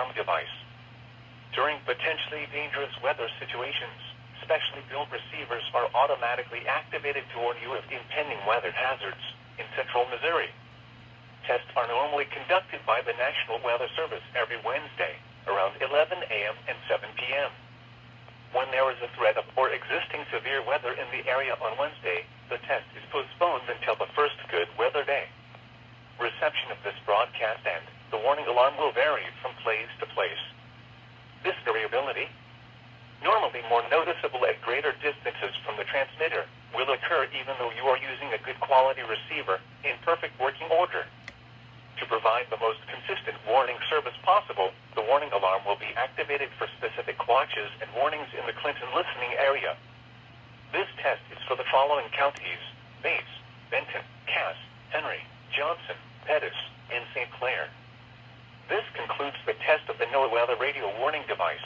alarm device. During potentially dangerous weather situations, specially built receivers are automatically activated to warn you of impending weather hazards in central Missouri. Tests are normally conducted by the National Weather Service every Wednesday, around 11 a.m. and 7 p.m. When there is a threat of or existing severe weather in the area on Wednesday, the test is postponed until the first good weather day. Reception of this broadcast and the warning alarm will vary from place to place. This variability, normally more noticeable at greater distances from the transmitter, will occur even though you are using a good quality receiver in perfect working order. To provide the most consistent warning service possible, the warning alarm will be activated for specific watches and warnings in the Clinton listening area. This test is for the following counties: Bates, Benton, Cass, Henry, Johnson, Pettis, and St. Clair. This concludes the test of the NOAA weather radio warning device.